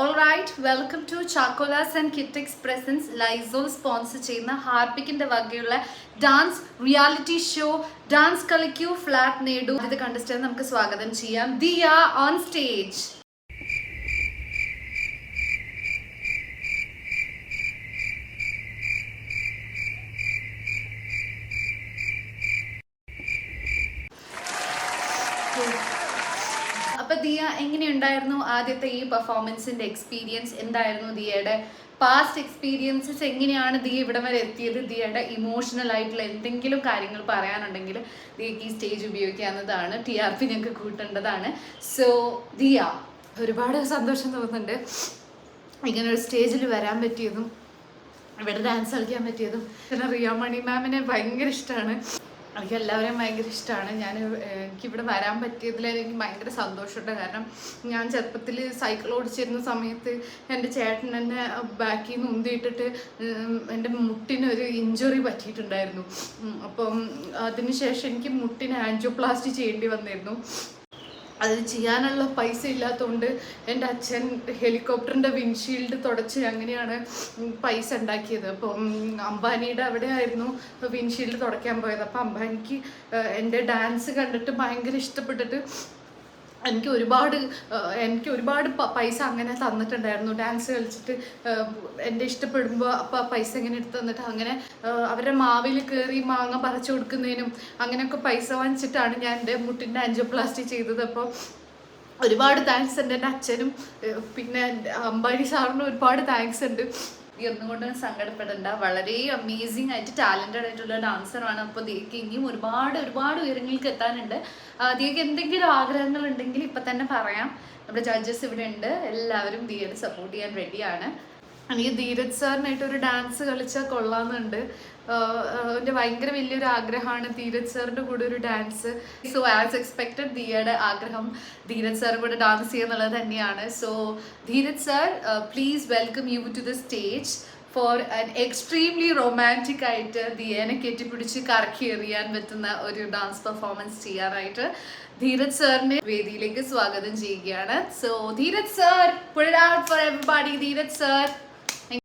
Alright, welcome to Chakolas and Kitix Presents Lysol sponsor ചെയ്യുന്ന ഹാർപ്പിക്കിന്റെ വകയുള്ള ഡാൻസ് റിയാലിറ്റി ഷോ ഡാൻസ് കളിക്കൂ flat നേടൂ. ഇത് കണ്ടസ്റ്റന്റ് നമുക്ക് സ്വാഗതം ചെയ്യാം. Diya on stage. അപ്പൊ ദിയ എങ്ങനെയുണ്ടായിരുന്നു ആദ്യത്തെ ഈ പെർഫോമൻസിന്റെ എക്സ്പീരിയൻസ്? എന്തായിരുന്നു ദിയയുടെ പാസ്റ്റ് എക്സ്പീരിയൻസസ്? എങ്ങനെയാണ് ദിയ ഇവിടെ വരെ എത്തിയത്? ദിയയുടെ ഇമോഷണൽ ആയിട്ടുള്ള എന്തെങ്കിലും കാര്യങ്ങൾ പറയാനുണ്ടെങ്കിൽ ദിയക്ക് ഈ സ്റ്റേജ് ഉപയോഗിക്കാവുന്നതാണ്. TRP ഞങ്ങൾക്ക് കൂട്ടേണ്ടതാണ്. സോ ദിയ, ഒരുപാട് സന്തോഷം തോന്നുന്നുണ്ട് ഇങ്ങനെ ഒരു സ്റ്റേജിൽ വരാൻ പറ്റിയതും ഇവിടെ ഡാൻസ് കളിക്കാൻ പറ്റിയതും. പിന്നെ റിയ മണി മാമിനെ ഭയങ്കര ഇഷ്ടമാണ്, എനിക്ക് എല്ലാവരെയും ഭയങ്കര ഇഷ്ടമാണ്. എനിക്കിവിടെ വരാൻ പറ്റിയതിൽ എനിക്ക് ഭയങ്കര സന്തോഷമുണ്ട്. കാരണം ഞാൻ ചെറുപ്പത്തിൽ സൈക്കിൾ ഓടിച്ചിരുന്ന സമയത്ത് എൻ്റെ ചേട്ടൻ എന്നെ ബാക്കിൽ നിന്ന് ഉന്തിയിട്ടിട്ട് എൻ്റെ മുട്ടിനൊരു ഇഞ്ചുറി പറ്റിയിട്ടുണ്ടായിരുന്നു. അപ്പം അതിനുശേഷം എനിക്ക് മുട്ടിന് ആൻജിയോപ്ലാസ്റ്റി ചെയ്യേണ്ടി വന്നിരുന്നു. അത് ചെയ്യാനുള്ള പൈസ ഇല്ലാത്തതുകൊണ്ട് എൻ്റെ അച്ഛൻ ഹെലികോപ്റ്ററിൻ്റെ വിൻഷീൽഡ് തുടച്ച് അങ്ങനെയാണ് പൈസ ഉണ്ടാക്കിയത്. അപ്പം അംബാനിയുടെ അവിടെ ആയിരുന്നു വിൻഷീൽഡ് തുടയ്ക്കാൻ പോയത്. അപ്പം അംബാനിക്ക് എൻ്റെ ഡാൻസ് കണ്ടിട്ട് ഭയങ്കര ഇഷ്ടപ്പെട്ടിട്ട് എനിക്ക് ഒരുപാട് പൈസ അങ്ങനെ തന്നിട്ടുണ്ടായിരുന്നു. ഡാൻസ് കളിച്ചിട്ട് എൻ്റെ ഇഷ്ടപ്പെടുമ്പോൾ അപ്പം പൈസ ഇങ്ങനെ എടുത്ത് തന്നിട്ട് അങ്ങനെ അവരുടെ മാവിൽ കയറി മാങ്ങ പറിച്ചു കൊടുക്കുന്നതിനും അങ്ങനെയൊക്കെ പൈസ വാങ്ങിച്ചിട്ടാണ് ഞാൻ എൻ്റെ മുട്ടിൻ്റെ ആൻജിയോപ്ലാസ്റ്റി ചെയ്തത്. അപ്പോൾ ഒരുപാട് താങ്ക്സ് ഉണ്ട് എൻ്റെ അച്ഛനും പിന്നെ അംബാനി സാറിനും ഒരുപാട് താങ്ക്സ് ഉണ്ട്. ഒന്നുകൊണ്ട് സങ്കടപ്പെടേണ്ട, വളരെ അമേസിങ് ആയിട്ട് ടാലൻറ്റഡ് ആയിട്ടുള്ള ഡാൻസറാണ്. അപ്പോൾ ദിയക്ക് ഇനിയും ഒരുപാട് ഉയരങ്ങൾക്ക് എത്താനുണ്ട്. ദിയക്ക് എന്തെങ്കിലും ആഗ്രഹങ്ങൾ ഉണ്ടെങ്കിൽ ഇപ്പം തന്നെ പറയാം. നമ്മുടെ ജഡ്ജസ് ഇവിടെ ഉണ്ട്, എല്ലാവരും ദിയയെ സപ്പോർട്ട് ചെയ്യാൻ റെഡിയാണ്. എനിക്ക് ധീരജ് സാറിനായിട്ട് ഒരു ഡാൻസ് കളിച്ചാൽ കൊള്ളാമെന്നുണ്ട്. എൻ്റെ ഭയങ്കര വലിയൊരു ആഗ്രഹമാണ് ധീരജ് സാറിൻ്റെ കൂടെ ഒരു ഡാൻസ്. സോ ആസ് എക്സ്പെക്റ്റഡ് ദിയയുടെ ആഗ്രഹം ധീരജ് സാർ കൂടെ ഡാൻസ് ചെയ്യുക എന്നുള്ളത് തന്നെയാണ്. So Dheeraj sir, please welcome you to the stage for an extremely romantic ആയിട്ട് ദിയേനെ കെട്ടിപ്പിടിച്ച് കറക്കി എറിയാൻ പറ്റുന്ന ഒരു ഡാൻസ് പെർഫോമൻസ് ചെയ്യാനായിട്ട് ധീരജ് സാറിനെ വേദിയിലേക്ക് സ്വാഗതം ചെയ്യുകയാണ്. So Dheeraj sir, put it out for everybody. Dheeraj sir.